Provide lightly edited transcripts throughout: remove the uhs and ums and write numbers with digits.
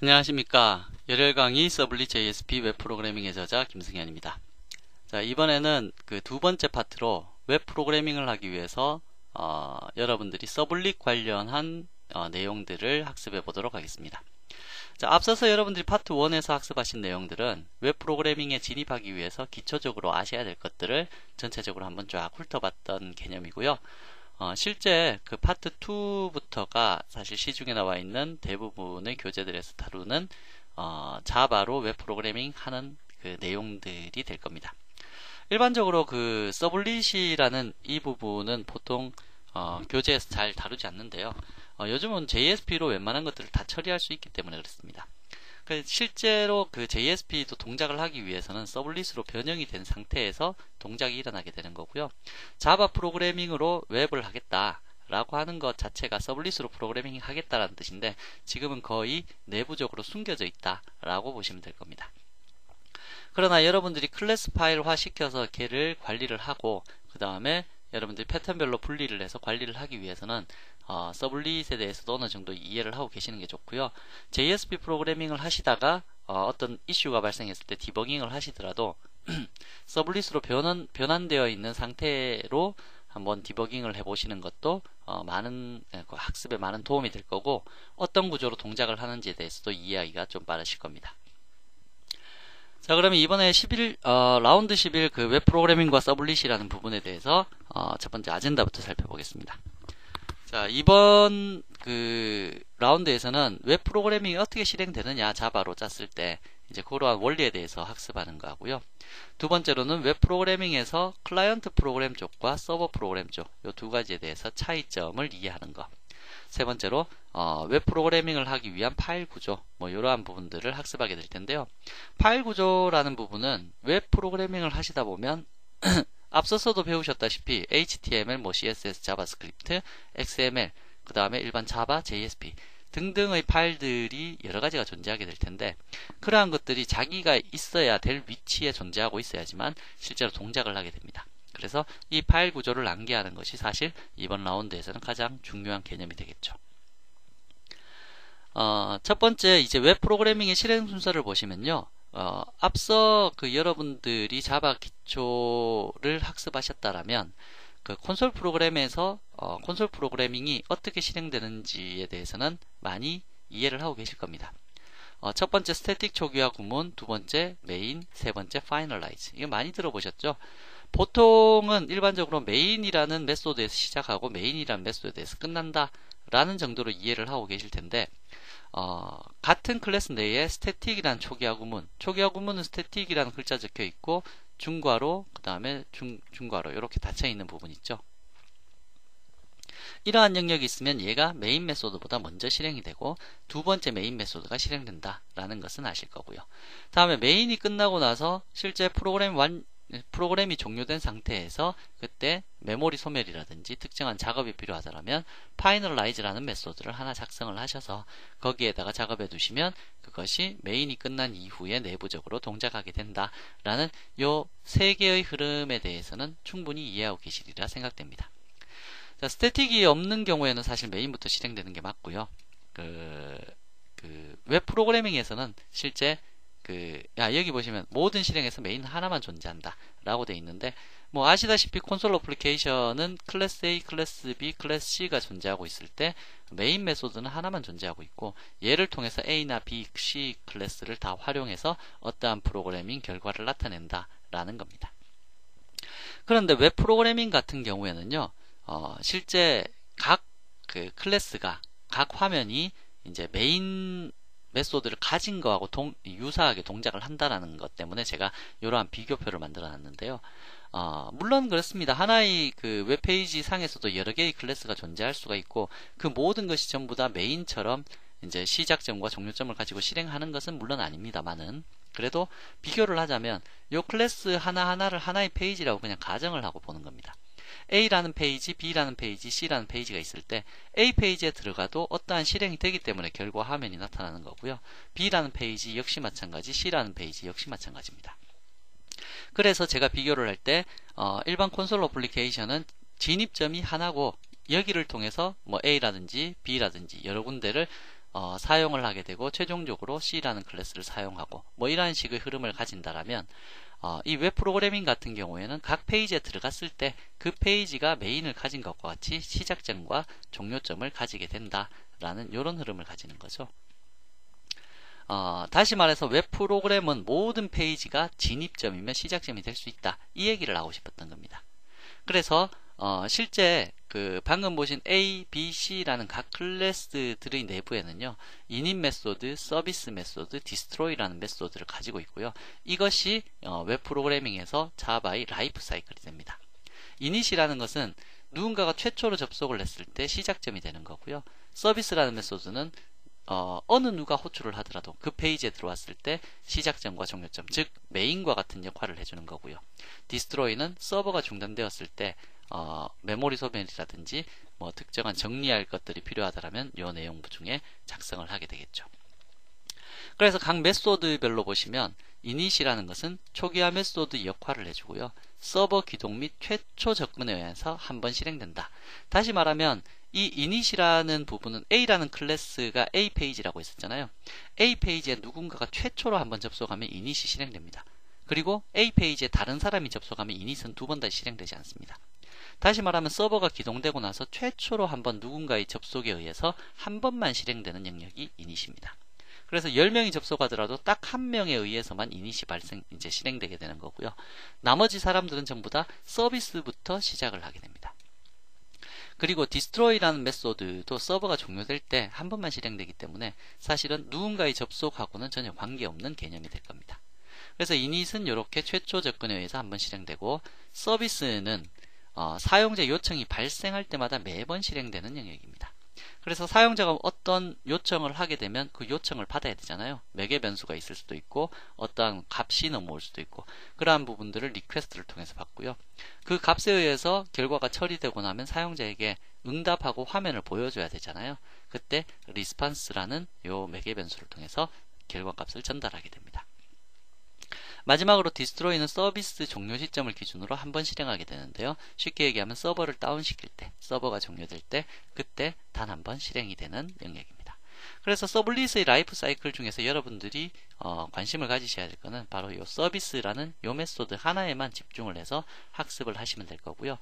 안녕하십니까. 열혈 강의 서블리 JSP 웹 프로그래밍의 저자 김승현입니다. 자, 이번에는 그 두 번째 파트로 웹 프로그래밍을 하기 위해서 여러분들이 서블릿 관련한 내용들을 학습해 보도록 하겠습니다. 자, 앞서서 여러분들이 파트 1에서 학습하신 내용들은 웹 프로그래밍에 진입하기 위해서 기초적으로 아셔야 될 것들을 전체적으로 한번 쫙 훑어봤던 개념이고요. 실제 그 파트 2부터가 사실 시중에 나와 있는 대부분의 교재들에서 다루는 자바로 웹 프로그래밍 하는 그 내용들이 될 겁니다. 일반적으로 그 서블릿이라는 이 부분은 보통 교재에서 잘 다루지 않는데요. 요즘은 JSP로 웬만한 것들을 다 처리할 수 있기 때문에 그렇습니다. 실제로 그 JSP도 동작을 하기 위해서는 서블릿으로 변형이 된 상태에서 동작이 일어나게 되는 거고요. 자바 프로그래밍으로 웹을 하겠다라고 하는 것 자체가 서블릿으로 프로그래밍 하겠다라는 뜻인데 지금은 거의 내부적으로 숨겨져 있다라고 보시면 될 겁니다. 그러나 여러분들이 클래스 파일화 시켜서 걔를 관리를 하고 그 다음에 여러분들이 패턴별로 분리를 해서 관리를 하기 위해서는 서블릿에 대해서도 어느 정도 이해를 하고 계시는 게 좋고요. JSP 프로그래밍을 하시다가 어떤 이슈가 발생했을 때 디버깅을 하시더라도 서블릿으로 변환되어 있는 상태로 한번 디버깅을 해보시는 것도 학습에 많은 도움이 될 거고 어떤 구조로 동작을 하는지에 대해서도 이해하기가 좀 빠르실 겁니다. 자, 그러면 이번에 라운드 11 그 웹 프로그래밍과 서블릿이라는 부분에 대해서 첫 번째 아젠다부터 살펴보겠습니다. 자, 이번 그 라운드에서는 웹 프로그래밍이 어떻게 실행되느냐 자바로 짰을 때 이제 그러한 원리에 대해서 학습하는 거 하고요. 두 번째로는 웹 프로그래밍에서 클라이언트 프로그램 쪽과 서버 프로그램 쪽 이 두 가지에 대해서 차이점을 이해하는 거. 세 번째로 웹 프로그래밍을 하기 위한 파일 구조 이러한 부분들을 학습하게 될 텐데요. 파일 구조라는 부분은 웹 프로그래밍을 하시다 보면 앞서서도 배우셨다시피 HTML, CSS, 자바스크립트, XML, 그 다음에 일반 자바, JSP 등등의 파일들이 여러 가지가 존재하게 될 텐데 그러한 것들이 자기가 있어야 될 위치에 존재하고 있어야지만 실제로 동작을 하게 됩니다. 그래서 이 파일 구조를 암기하는 것이 사실 이번 라운드에서는 가장 중요한 개념이 되겠죠. 첫 번째 이제 웹 프로그래밍의 실행 순서를 보시면요. 앞서 그 여러분들이 자바 기초를 학습하셨다라면 그 콘솔 프로그램에서 콘솔 프로그래밍이 어떻게 실행되는지에 대해서는 많이 이해를 하고 계실 겁니다. 첫 번째 스태틱 초기화 구문, 두 번째 메인, 세 번째 파이널라이즈. 이거 많이 들어보셨죠? 보통은 일반적으로 메인이라는 메소드에서 시작하고 메인이라는 메소드에서 끝난다 라는 정도로 이해를 하고 계실 텐데 같은 클래스 내에 스태틱이라는 초기화 구문은 스태틱이라는 글자 적혀 있고 중괄호 그 다음에 중괄호 이렇게 닫혀 있는 부분 있죠. 이러한 영역이 있으면 얘가 메인 메소드보다 먼저 실행이 되고 두 번째 메인 메소드가 실행된다 라는 것은 아실 거고요. 다음에 메인이 끝나고 나서 실제 프로그램이 종료된 상태에서 그때 메모리 소멸이라든지 특정한 작업이 필요하다면 파이널라이즈라는 메소드를 하나 작성을 하셔서 거기에다가 작업해 두시면 그것이 메인이 끝난 이후에 내부적으로 동작하게 된다라는 요 세 개의 흐름에 대해서는 충분히 이해하고 계시리라 생각됩니다. 자, 스태틱이 없는 경우에는 사실 메인부터 실행되는 게 맞고요. 웹 프로그래밍에서는 실제 여기 보시면 모든 실행에서 메인 하나만 존재한다 라고 되어 있는데 아시다시피 콘솔 어플리케이션은 클래스 A, 클래스 B, 클래스 C가 존재하고 있을 때 메인 메소드는 하나만 존재하고 있고 얘를 통해서 A나 B, C 클래스를 다 활용해서 어떠한 프로그래밍 결과를 나타낸다 라는 겁니다. 그런데 웹 프로그래밍 같은 경우에는요 실제 각 클래스가 각 화면이 이제 메인 메소드를 가진 거하고 유사하게 동작을 한다라는 것 때문에 제가 이러한 비교표를 만들어 놨는데요. 물론 그렇습니다. 하나의 그 웹페이지 상에서도 여러 개의 클래스가 존재할 수가 있고 그 모든 것이 전부 다 메인처럼 이제 시작점과 종료점을 가지고 실행하는 것은 물론 아닙니다만은 그래도 비교를 하자면 이 클래스 하나하나를 하나의 페이지라고 그냥 가정을 하고 보는 겁니다. A라는 페이지, B라는 페이지, C라는 페이지가 있을 때 A 페이지에 들어가도 어떠한 실행이 되기 때문에 결과 화면이 나타나는 거고요. B라는 페이지 역시 마찬가지, C라는 페이지 역시 마찬가지입니다. 그래서 제가 비교를 할 때 일반 콘솔 어플리케이션은 진입점이 하나고 여기를 통해서 A라든지 B라든지 여러 군데를 사용을 하게 되고 최종적으로 C라는 클래스를 사용하고 뭐 이런 식의 흐름을 가진다라면 이 웹 프로그래밍 같은 경우에는 각 페이지에 들어갔을 때 그 페이지가 메인을 가진 것과 같이 시작점과 종료점을 가지게 된다라는 이런 흐름을 가지는 거죠. 다시 말해서 웹 프로그램은 모든 페이지가 진입점이며 시작점이 될 수 있다. 이 얘기를 하고 싶었던 겁니다. 그래서 실제 그 방금 보신 A, B, C라는 각 클래스들의 내부에는요, init 메소드, 서비스 메소드, destroy라는 메소드를 가지고 있고요. 이것이 웹 프로그래밍에서 자바의 라이프 사이클이 됩니다. init이라는 것은 누군가가 최초로 접속을 했을 때 시작점이 되는 거고요. 서비스라는 메소드는 어느 누가 호출을 하더라도 그 페이지에 들어왔을 때 시작점과 종료점, 즉 메인과 같은 역할을 해주는 거고요. 디스트로이는 서버가 중단되었을 때 메모리 소멸이라든지 뭐 특정한 정리할 것들이 필요하다면 이 내용부 중에 작성을 하게 되겠죠. 그래서 각 메소드별로 보시면 init이라는 것은 초기화 메소드 역할을 해주고요. 서버 기동 및 최초 접근에 의해서 한번 실행된다. 다시 말하면 이 init이라는 부분은 A라는 클래스가 A 페이지라고 했었잖아요. A 페이지에 누군가가 최초로 한번 접속하면 init이 실행됩니다. 그리고 A 페이지에 다른 사람이 접속하면 init은 두 번 다시 실행되지 않습니다. 다시 말하면 서버가 기동되고 나서 최초로 한번 누군가의 접속에 의해서 한 번만 실행되는 영역이 init입니다. 그래서 10명이 접속하더라도 딱 한 명에 의해서만 init이 이제 실행되게 되는 거고요. 나머지 사람들은 전부 다 서비스부터 시작을 하게 됩니다. 그리고 destroy라는 메소드도 서버가 종료될 때 한 번만 실행되기 때문에 사실은 누군가의 접속하고는 전혀 관계없는 개념이 될 겁니다. 그래서 init은 이렇게 최초 접근에 의해서 한 번 실행되고, 서비스는 사용자 요청이 발생할 때마다 매번 실행되는 영역입니다. 그래서 사용자가 어떤 요청을 하게 되면 그 요청을 받아야 되잖아요. 매개 변수가 있을 수도 있고 어떠한 값이 넘어올 수도 있고, 그러한 부분들을 리퀘스트를 통해서 받고요. 그 값에 의해서 결과가 처리되고 나면 사용자에게 응답하고 화면을 보여줘야 되잖아요. 그때 리스판스라는 요 매개 변수를 통해서 결과값을 전달하게 됩니다. 마지막으로 디스트로이는 서비스 종료 시점을 기준으로 한 번 실행하게 되는데요. 쉽게 얘기하면 서버를 다운시킬 때, 서버가 종료될 때, 그때 단 한 번 실행이 되는 영역입니다. 그래서 서블릿의 라이프 사이클 중에서 여러분들이 관심을 가지셔야 될 거는 바로 이 서비스라는 이 메소드 하나에만 집중을 해서 학습을 하시면 될 거고요.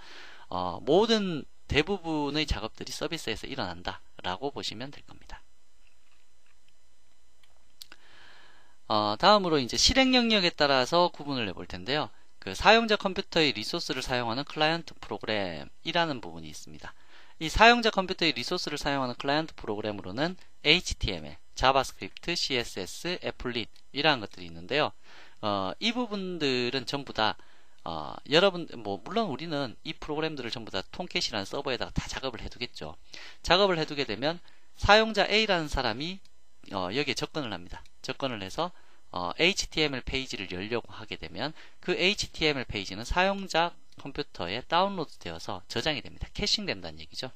모든 대부분의 작업들이 서비스에서 일어난다 라고 보시면 될 겁니다. 다음으로 이제 실행 영역에 따라서 구분을 해볼 텐데요. 그 사용자 컴퓨터의 리소스를 사용하는 클라이언트 프로그램이라는 부분이 있습니다. 이 사용자 컴퓨터의 리소스를 사용하는 클라이언트 프로그램으로는 HTML, 자바스크립트, CSS, 애플릿 이러한 것들이 있는데요. 이 부분들은 전부 다 여러분 물론 우리는 이 프로그램들을 전부 다 톰캣이라는 서버에다가 다 작업을 해두겠죠. 작업을 해두게 되면 사용자 A라는 사람이 여기에 접근을 합니다. 접근을 해서 HTML 페이지를 열려고 하게 되면 그 HTML 페이지는 사용자 컴퓨터에 다운로드 되어서 저장이 됩니다. 캐싱 된다는 얘기죠.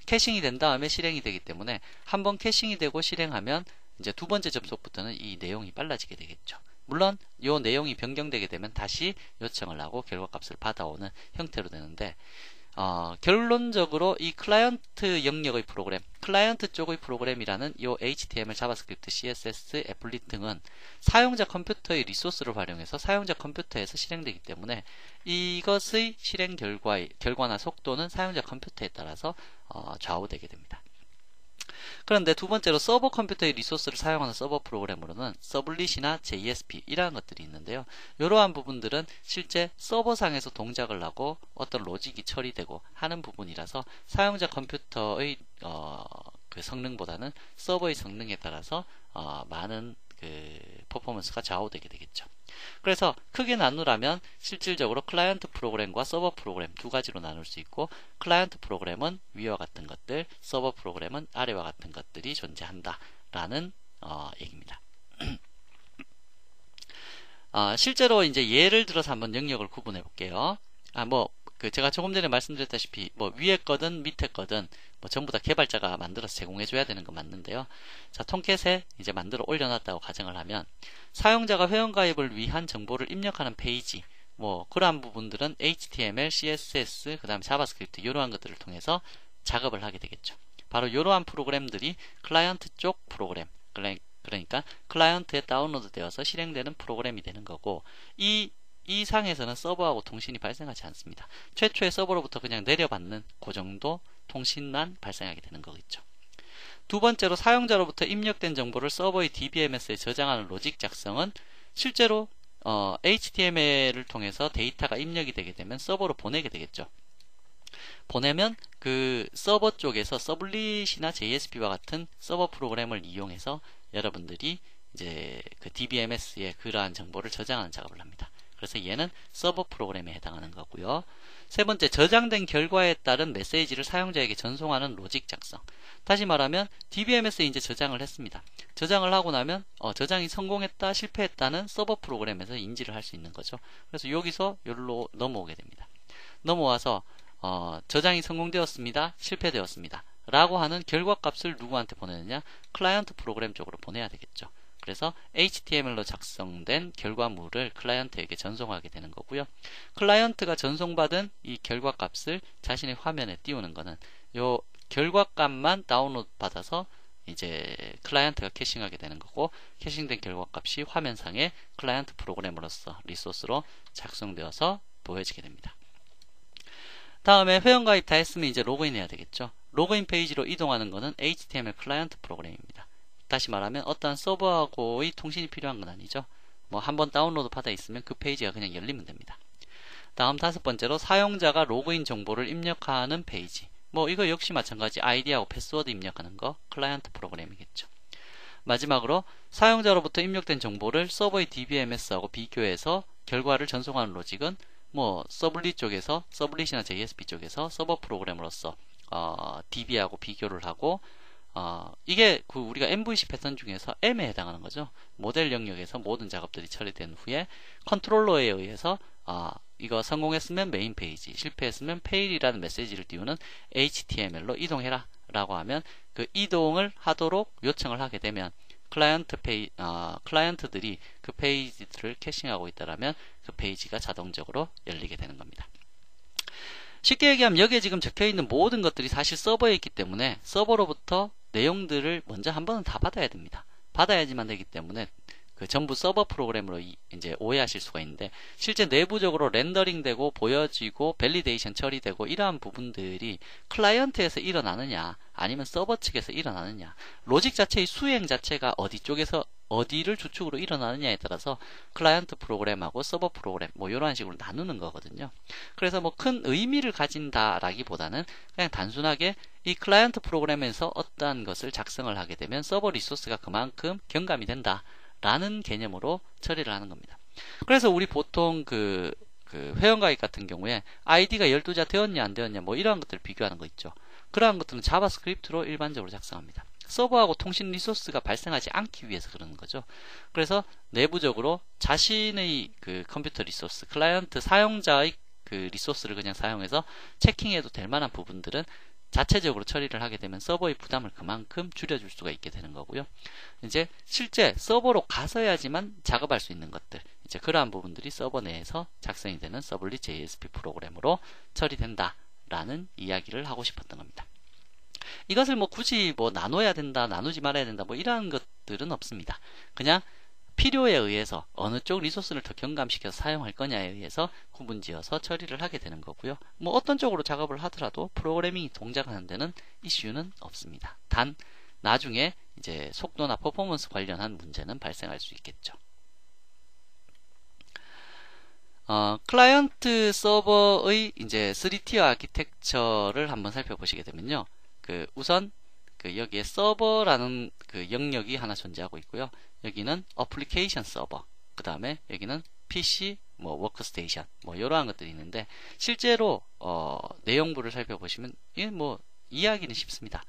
캐싱이 된 다음에 실행이 되기 때문에 한번 캐싱이 되고 실행하면 이제 두 번째 접속부터는 이 내용이 빨라지게 되겠죠. 물론 이 내용이 변경되게 되면 다시 요청을 하고 결과값을 받아오는 형태로 되는데, 결론적으로 이 클라이언트 영역의 프로그램, 클라이언트 쪽의 프로그램이라는 이 HTML, 자바스크립트, CSS, 애플릿 등은 사용자 컴퓨터의 리소스를 활용해서 사용자 컴퓨터에서 실행되기 때문에 이것의 실행 결과나 속도는 사용자 컴퓨터에 따라서 좌우되게 됩니다. 그런데 두 번째로 서버 컴퓨터의 리소스를 사용하는 서버 프로그램으로는 서블릿이나 JSP 이러한 것들이 있는데요. 이러한 부분들은 실제 서버상에서 동작을 하고 어떤 로직이 처리되고 하는 부분이라서 사용자 컴퓨터의 그 성능보다는 서버의 성능에 따라서 많은 그 퍼포먼스가 좌우되게 되겠죠. 그래서 크게 나누라면 실질적으로 클라이언트 프로그램과 서버 프로그램 두 가지로 나눌 수 있고, 클라이언트 프로그램은 위와 같은 것들, 서버 프로그램은 아래와 같은 것들이 존재한다 라는 얘기입니다. 실제로 이제 예를 들어서 한번 영역을 구분해 볼게요. 제가 조금 전에 말씀드렸다시피 위에 거든 밑에 거든 전부 다 개발자가 만들어서 제공해 줘야 되는 거 맞는데요. 자, 톰캣에 이제 만들어 올려놨다고 가정을 하면 사용자가 회원가입을 위한 정보를 입력하는 페이지, 그러한 부분들은 HTML, CSS, 그 다음에 자바스크립트 이러한 것들을 통해서 작업을 하게 되겠죠. 바로 이러한 프로그램들이 클라이언트 쪽 프로그램, 그러니까 클라이언트에 다운로드 되어서 실행되는 프로그램이 되는 거고, 이 상에서는 서버하고 통신이 발생하지 않습니다. 최초의 서버로부터 그냥 내려받는 그 정도 통신만 발생하게 되는 거겠죠. 두 번째로 사용자로부터 입력된 정보를 서버의 DBMS에 저장하는 로직 작성은 실제로 HTML을 통해서 데이터가 입력이 되게 되면 서버로 보내게 되겠죠. 보내면 그 서버 쪽에서 서블릿이나 JSP와 같은 서버 프로그램을 이용해서 여러분들이 이제 그 DBMS에 그러한 정보를 저장하는 작업을 합니다. 그래서 얘는 서버 프로그램에 해당하는 거고요. 세 번째, 저장된 결과에 따른 메시지를 사용자에게 전송하는 로직 작성. 다시 말하면 DBMS에 이제 저장을 했습니다. 저장을 하고 나면 저장이 성공했다, 실패했다는 서버 프로그램에서 인지를 할 수 있는 거죠. 그래서 여기서 여기로 넘어오게 됩니다. 넘어와서 저장이 성공되었습니다, 실패되었습니다 라고 하는 결과값을 누구한테 보내느냐? 클라이언트 프로그램 쪽으로 보내야 되겠죠. 그래서 HTML로 작성된 결과물을 클라이언트에게 전송하게 되는 거고요. 클라이언트가 전송받은 이 결과값을 자신의 화면에 띄우는 거는 요 결과값만 다운로드 받아서 이제 클라이언트가 캐싱하게 되는 거고, 캐싱된 결과값이 화면상에 클라이언트 프로그램으로서 리소스로 작성되어서 보여지게 됩니다. 다음에 회원가입 다 했으면 이제 로그인 해야 되겠죠. 로그인 페이지로 이동하는 것은 HTML 클라이언트 프로그램입니다. 다시 말하면 어떠한 서버하고의 통신이 필요한 건 아니죠. 뭐 한번 다운로드 받아 있으면 그 페이지가 그냥 열리면 됩니다. 다음 다섯 번째로 사용자가 로그인 정보를 입력하는 페이지. 뭐 이거 역시 마찬가지 아이디하고 패스워드 입력하는 거 클라이언트 프로그램이겠죠. 마지막으로 사용자로부터 입력된 정보를 서버의 DBMS하고 비교해서 결과를 전송하는 로직은 뭐 서블릿 쪽에서 서블릿이나 JSP 쪽에서 서버 프로그램으로서 DB하고 비교를 하고 이게 그 우리가 MVC 패턴 중에서 M에 해당하는 거죠. 모델 영역에서 모든 작업들이 처리된 후에 컨트롤러에 의해서 이거 성공했으면 메인 페이지, 실패했으면 페일이라는 메시지를 띄우는 HTML로 이동해라 라고 하면 그 이동을 하도록 요청을 하게 되면 클라이언트들이 그 페이지들을 캐싱하고 있다라면 그 페이지가 자동적으로 열리게 되는 겁니다. 쉽게 얘기하면 여기에 지금 적혀있는 모든 것들이 사실 서버에 있기 때문에 서버로부터 내용들을 먼저 한 번은 다 받아야 됩니다. 받아야지만 되기 때문에 그 전부 서버 프로그램으로 이제 오해하실 수가 있는데, 실제 내부적으로 렌더링 되고 보여지고 밸리데이션 처리되고 이러한 부분들이 클라이언트에서 일어나느냐 아니면 서버 측에서 일어나느냐, 로직 자체의 수행 자체가 어디 쪽에서 어디를 주축으로 일어나느냐에 따라서 클라이언트 프로그램하고 서버 프로그램 뭐 이런 식으로 나누는 거거든요. 그래서 뭐 큰 의미를 가진다라기보다는 그냥 단순하게 이 클라이언트 프로그램에서 어떠한 것을 작성을 하게 되면 서버 리소스가 그만큼 경감이 된다 라는 개념으로 처리를 하는 겁니다. 그래서 우리 보통 그 회원가입 같은 경우에 아이디가 12자 되었냐 안 되었냐 뭐 이러한 것들을 비교하는 거 있죠. 그러한 것들은 자바스크립트로 일반적으로 작성합니다. 서버하고 통신 리소스가 발생하지 않기 위해서 그러는 거죠. 그래서 내부적으로 자신의 그 컴퓨터 리소스, 클라이언트 사용자의 그 리소스를 그냥 사용해서 체킹해도 될 만한 부분들은 자체적으로 처리를 하게 되면 서버의 부담을 그만큼 줄여줄 수가 있게 되는 거고요. 이제 실제 서버로 가서야지만 작업할 수 있는 것들, 이제 그러한 부분들이 서버 내에서 작성이 되는 서블릿 JSP 프로그램으로 처리된다라는 이야기를 하고 싶었던 겁니다. 이것을 뭐 굳이 뭐 나눠야 된다, 나누지 말아야 된다, 뭐 이러한 것들은 없습니다. 그냥 필요에 의해서 어느 쪽 리소스를 더 경감시켜서 사용할 거냐에 의해서 구분지어서 처리를 하게 되는 거고요. 뭐 어떤 쪽으로 작업을 하더라도 프로그래밍이 동작하는 데는 이슈는 없습니다. 단 나중에 이제 속도나 퍼포먼스 관련한 문제는 발생할 수 있겠죠. 클라이언트 서버의 이제 3티어 아키텍처를 한번 살펴보시게 되면요. 우선 여기에 서버라는 그 영역이 하나 존재하고 있고요. 여기는 어플리케이션 서버, 그 다음에 여기는 PC, 뭐 워크스테이션, 뭐 이러한 것들이 있는데, 실제로 내용부를 살펴보시면 뭐 이해하기는 쉽습니다.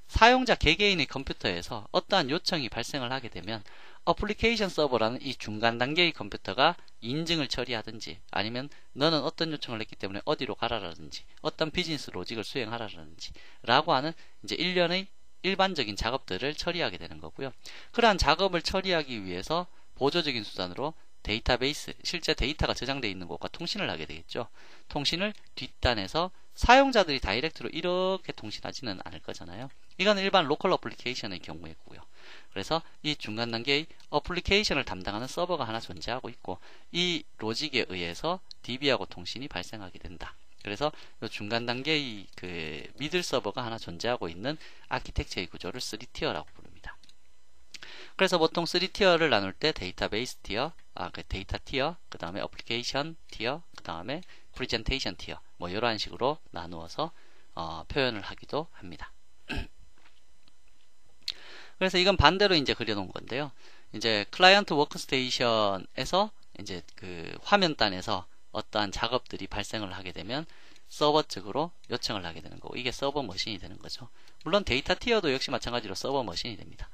사용자 개개인의 컴퓨터에서 어떠한 요청이 발생을 하게 되면 어플리케이션 서버라는 이 중간 단계의 컴퓨터가 인증을 처리하든지, 아니면 너는 어떤 요청을 했기 때문에 어디로 가라라든지, 어떤 비즈니스 로직을 수행하라든지 라고 하는 이제 일련의 일반적인 작업들을 처리하게 되는 거고요. 그러한 작업을 처리하기 위해서 보조적인 수단으로 데이터베이스, 실제 데이터가 저장되어 있는 곳과 통신을 하게 되겠죠. 통신을 뒷단에서 사용자들이 다이렉트로 이렇게 통신하지는 않을 거잖아요. 이건 일반 로컬 어플리케이션의 경우이고요. 그래서 이 중간 단계의 어플리케이션을 담당하는 서버가 하나 존재하고 있고, 이 로직에 의해서 DB하고 통신이 발생하게 된다. 그래서 이 중간 단계의 그 미들 서버가 하나 존재하고 있는 아키텍처의 구조를 3티어라고 부릅니다. 그래서 보통 3티어를 나눌 때 데이터베이스 티어, 그 데이터 티어, 그 다음에 어플리케이션 티어, 그 다음에 프레젠테이션 티어, 뭐 이러한 식으로 나누어서 표현을 하기도 합니다. 그래서 이건 반대로 이제 그려놓은 건데요. 이제 클라이언트 워크스테이션에서 이제 그 화면단에서 어떠한 작업들이 발생을 하게 되면 서버 쪽으로 요청을 하게 되는 거고, 이게 서버 머신이 되는 거죠. 물론 데이터 티어도 역시 마찬가지로 서버 머신이 됩니다.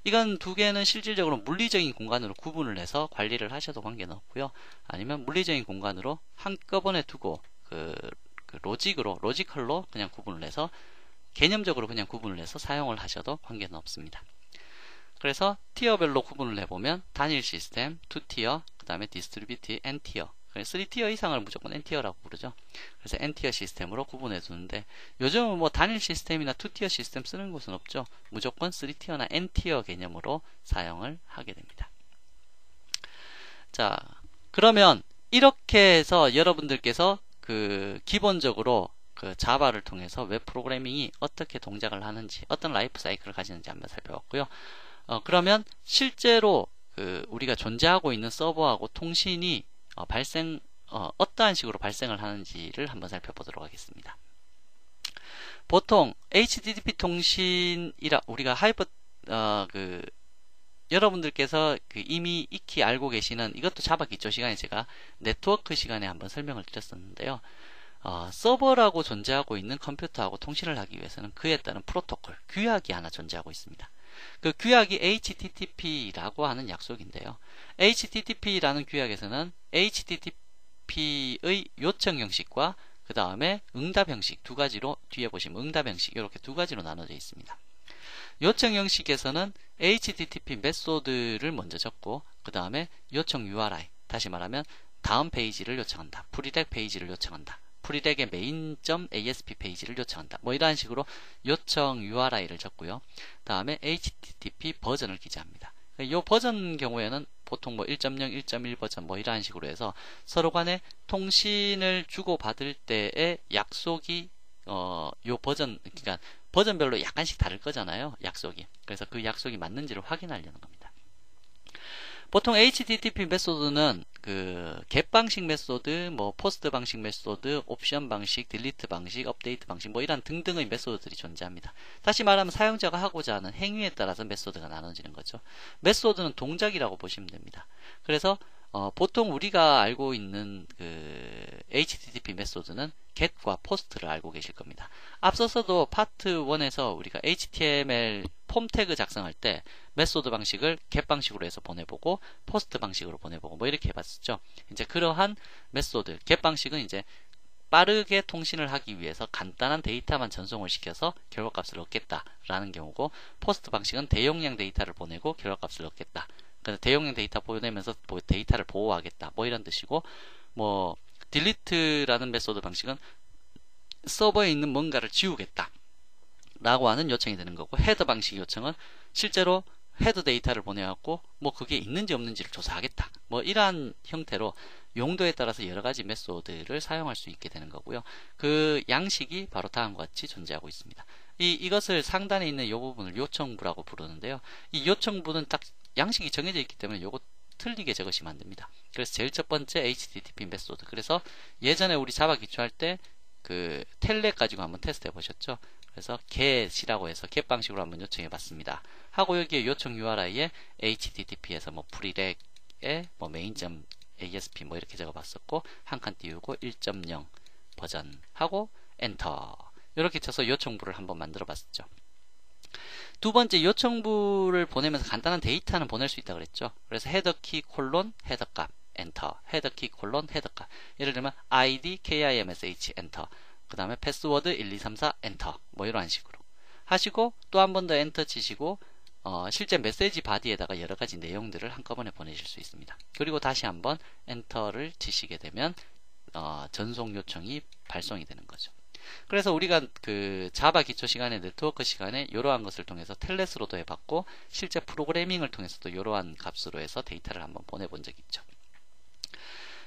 이건 두 개는 실질적으로 물리적인 공간으로 구분을 해서 관리를 하셔도 관계는 없고요. 아니면 물리적인 공간으로 한꺼번에 두고 그 로지컬로 그냥 구분을 해서 개념적으로 그냥 구분을 해서 사용을 하셔도 관계는 없습니다. 그래서 티어별로 구분을 해보면 단일 시스템, 2티어, 그 다음에 디스트리뷰티드 N티어, 3티어 이상을 무조건 N티어라고 부르죠. 그래서 N티어 시스템으로 구분해 두는데, 요즘은 뭐 단일 시스템이나 2티어 시스템 쓰는 곳은 없죠. 무조건 3티어나 N티어 개념으로 사용을 하게 됩니다. 자, 그러면 이렇게 해서 여러분들께서 그 기본적으로 그 자바를 통해서 웹 프로그래밍이 어떻게 동작을 하는지, 어떤 라이프 사이클을 가지는지 한번 살펴봤고요. 그러면 실제로 그 우리가 존재하고 있는 서버하고 통신이 어떠한 식으로 발생을 하는지를 한번 살펴보도록 하겠습니다. 보통 HTTP 통신이라 우리가 여러분들께서 이미 익히 알고 계시는, 이것도 자바 기초 시간에 제가 네트워크 시간에 한번 설명을 드렸었는데요. 서버라고 존재하고 있는 컴퓨터하고 통신을 하기 위해서는 그에 따른 프로토콜, 규약이 하나 존재하고 있습니다. 그 규약이 HTTP라고 하는 약속인데요. HTTP라는 규약에서는 HTTP의 요청 형식과 그 다음에 응답 형식 두 가지로, 뒤에 보시면 응답 형식 이렇게 두 가지로 나눠져 있습니다. 요청 형식에서는 HTTP 메소드를 먼저 적고, 그 다음에 요청 URI, 다시 말하면 다음 페이지를 요청한다, 프리렉 페이지를 요청한다, 프리렉의 main.asp 페이지를 요청한다, 뭐 이러한 식으로 요청 URI를 적고요. 다음에 HTTP 버전을 기재합니다. 이 버전 경우에는 보통 뭐 1.0, 1.1 버전 뭐 이러한 식으로 해서 서로 간에 통신을 주고받을 때의 약속이 요 버전, 그러니까 버전별로 약간씩 다를 거잖아요, 약속이. 그래서 그 약속이 맞는지를 확인하려는 겁니다. 보통 HTTP 메소드는 그 get 방식 메소드, 뭐 포스트 방식 메소드, 옵션 방식, 딜리트 방식, 업데이트 방식, 뭐 이런 등등의 메소드들이 존재합니다. 다시 말하면 사용자가 하고자 하는 행위에 따라서 메소드가 나눠지는 거죠. 메소드는 동작이라고 보시면 됩니다. 그래서 보통 우리가 알고 있는 그 HTTP 메소드는 get과 post를 알고 계실 겁니다. 앞서서도 파트 1에서 우리가 HTML 폼 태그 작성할 때 메소드 방식을 get 방식으로 해서 보내보고 post 방식으로 보내보고 뭐 이렇게 해봤었죠. 이제 그러한 메소드 get 방식은 이제 빠르게 통신을 하기 위해서 간단한 데이터만 전송을 시켜서 결과값을 얻겠다라는 경우고, 포스트 방식은 대용량 데이터를 보내고 결과값을 얻겠다. 그래서 대용량 데이터 보내면서 데이터를 보호하겠다, 뭐 이런 뜻이고, 뭐 딜리트라는 메소드 방식은 서버에 있는 뭔가를 지우겠다 라고 하는 요청이 되는 거고, 헤더 방식 요청은 실제로 헤더 데이터를 보내갖고 뭐 그게 있는지 없는지를 조사하겠다, 뭐 이러한 형태로 용도에 따라서 여러가지 메소드를 사용할 수 있게 되는 거고요. 그 양식이 바로 다음과 같이 존재하고 있습니다. 이것을 상단에 있는 이 부분을 요청부라고 부르는데요. 이 요청부는 딱 양식이 정해져 있기 때문에 요거 틀리게 적으시면 안 됩니다. 그래서 제일 첫 번째 HTTP 메소드. 그래서 예전에 우리 자바 기초할 때 그 텔넷 가지고 한번 테스트 해보셨죠? 그래서 get이라고 해서 get 방식으로 한번 요청해 봤습니다. 하고 여기에 요청 URI에 HTTP에서 뭐 프리렉에 뭐 main.asp 뭐 이렇게 적어 봤었고, 한 칸 띄우고 1.0 버전 하고 엔터 이렇게 쳐서 요청부를 한번 만들어 봤었죠. 두 번째, 요청부를 보내면서 간단한 데이터는 보낼 수 있다 그랬죠. 그래서 헤더키 콜론 헤더값 엔터, 헤더키 콜론 헤더값, 예를 들면 id kimsh 엔터, 그 다음에 패스워드 1234 엔터, 뭐 이런 식으로 하시고 또 한 번 더 엔터 치시고 실제 메시지 바디에다가 여러가지 내용들을 한꺼번에 보내실 수 있습니다. 그리고 다시 한번 엔터를 치시게 되면 전송 요청이 발송이 되는 거죠. 그래서 우리가 그 자바 기초 시간에 네트워크 시간에 이러한 것을 통해서 텔넷으로도 해봤고 실제 프로그래밍을 통해서도 이러한 값으로 해서 데이터를 한번 보내본 적이 있죠.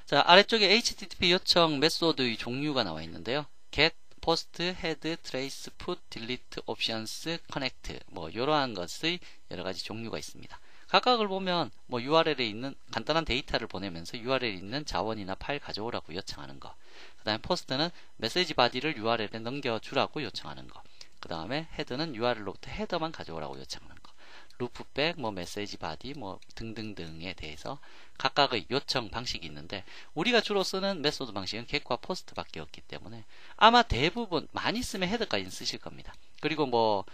자, 아래쪽에 HTTP 요청 메소드의 종류가 나와 있는데요. get, post, head, trace, put, delete, options, connect 뭐 이러한 것의 여러 가지 종류가 있습니다. 각각을 보면 뭐 URL에 있는 간단한 데이터를 보내면서 URL에 있는 자원이나 파일 가져오라고 요청하는 거. 그 다음에 post는 메시지 바디를 URL에 넘겨주라고 요청하는 거. 그 다음에 head는 URL로부터 헤더만 가져오라고 요청하는 거. 루프백, 뭐 메시지 바디, 뭐 등등등에 대해서 각각의 요청 방식이 있는데 우리가 주로 쓰는 메소드 방식은 get과 post밖에 없기 때문에 아마 대부분 많이 쓰면 헤더까지는 쓰실 겁니다. 그리고 뭐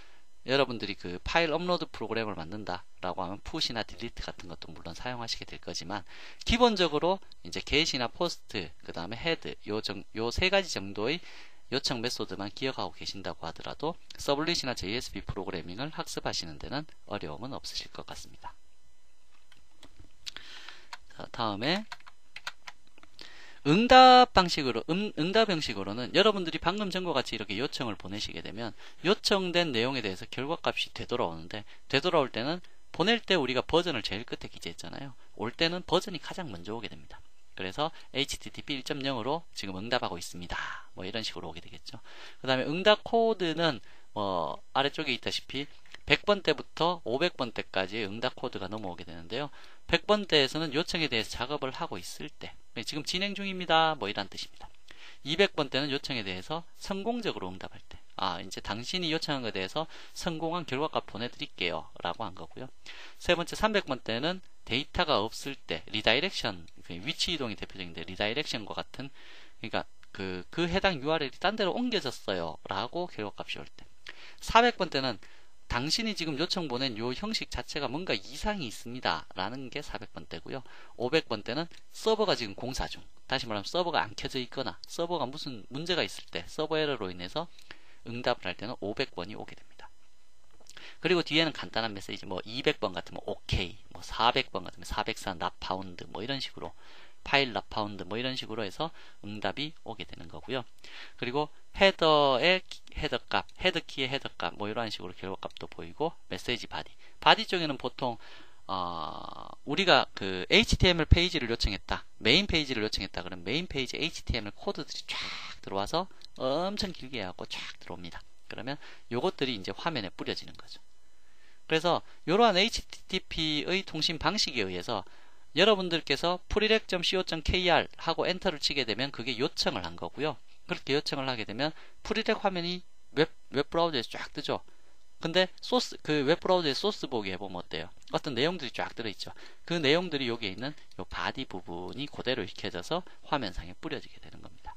여러분들이 그 파일 업로드 프로그램을 만든다 라고 하면 푸시나 딜리트 같은 것도 물론 사용하시게 될 거지만 기본적으로 이제 get이나 post 그 다음에 head 요 세 가지 정도의 요청 메소드만 기억하고 계신다고 하더라도 서블릿이나 JSP 프로그래밍을 학습하시는 데는 어려움은 없으실 것 같습니다. 자, 다음에 응답 방식으로, 응답 형식으로는 여러분들이 방금 전과 같이 이렇게 요청을 보내시게 되면 요청된 내용에 대해서 결과값이 되돌아오는데 되돌아올 때는 보낼 때 우리가 버전을 제일 끝에 기재했잖아요. 올 때는 버전이 가장 먼저 오게 됩니다. 그래서 HTTP 1.0으로 지금 응답하고 있습니다. 뭐 이런 식으로 오게 되겠죠. 그 다음에 응답 코드는 뭐 아래쪽에 있다시피 100번 때부터 500번 때까지 응답 코드가 넘어오게 되는데요. 100번 때에서는 요청에 대해서 작업을 하고 있을 때 지금 진행 중입니다. 뭐 이란 뜻입니다. 200번 때는 요청에 대해서 성공적으로 응답할 때 이제 당신이 요청한 것에 대해서 성공한 결과값 보내드릴게요 라고 한 거고요. 세 번째 300번 때는 데이터가 없을 때 리다이렉션, 위치 이동이 대표적인데 리다이렉션과 같은 그러니까 그 해당 URL이 딴 데로 옮겨졌어요 라고 결과값이 올 때 400번 때는 당신이 지금 요청 보낸 요 형식 자체가 뭔가 이상이 있습니다 라는 게 400번 때고요. 500번 때는 서버가 지금 공사 중, 다시 말하면 서버가 안 켜져 있거나 서버가 무슨 문제가 있을 때 서버 에러로 인해서 응답을 할 때는 500번이 오게 됩니다. 그리고 뒤에는 간단한 메시지 뭐 200번 같으면 OK, 뭐 400번 같으면 404 not found 뭐 이런 식으로 파일 not found 뭐 이런 식으로 해서 응답이 오게 되는 거고요. 그리고 헤더의 헤더 값, 헤더 키의 헤더 값 뭐 이런 식으로 결과값도 보이고 메시지 바디 쪽에는 보통 우리가 그 HTML 페이지를 요청했다, 메인 페이지를 요청했다 그러면 메인 페이지 HTML 코드들이 쫙 들어와서 엄청 길게 해갖고 쫙 들어옵니다. 그러면 요것들이 이제 화면에 뿌려지는 거죠. 그래서 이러한 HTTP의 통신 방식에 의해서 여러분들께서 prereq.co.kr 하고 엔터를 치게 되면 그게 요청을 한 거고요. 그렇게 요청을 하게 되면 프리렉 화면이 웹브라우저에서 쫙 뜨죠. 근데 그 웹브라우저의 소스 보기 해보면 어때요? 어떤 내용들이 쫙 들어있죠. 그 내용들이 여기에 있는 요 바디 부분이 그대로 익혀져서 화면상에 뿌려지게 되는 겁니다.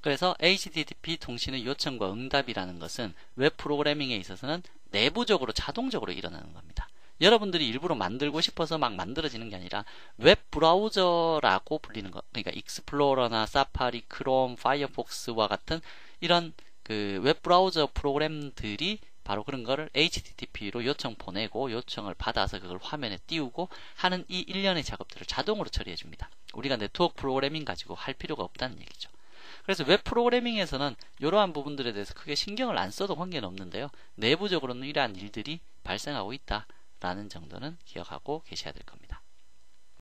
그래서 HTTP 통신의 요청과 응답이라는 것은 웹 프로그래밍에 있어서는 내부적으로 자동적으로 일어나는 겁니다. 여러분들이 일부러 만들고 싶어서 막 만들어지는 게 아니라 웹 브라우저라고 불리는 것, 그러니까 익스플로러나 사파리, 크롬, 파이어폭스와 같은 이런 그 웹 브라우저 프로그램들이 바로 그런 거를 HTTP로 요청 보내고 요청을 받아서 그걸 화면에 띄우고 하는 이 일련의 작업들을 자동으로 처리해 줍니다. 우리가 네트워크 프로그래밍 가지고 할 필요가 없다는 얘기죠. 그래서 웹 프로그래밍에서는 이러한 부분들에 대해서 크게 신경을 안 써도 관계는 없는데요. 내부적으로는 이러한 일들이 발생하고 있다 라는 정도는 기억하고 계셔야 될 겁니다.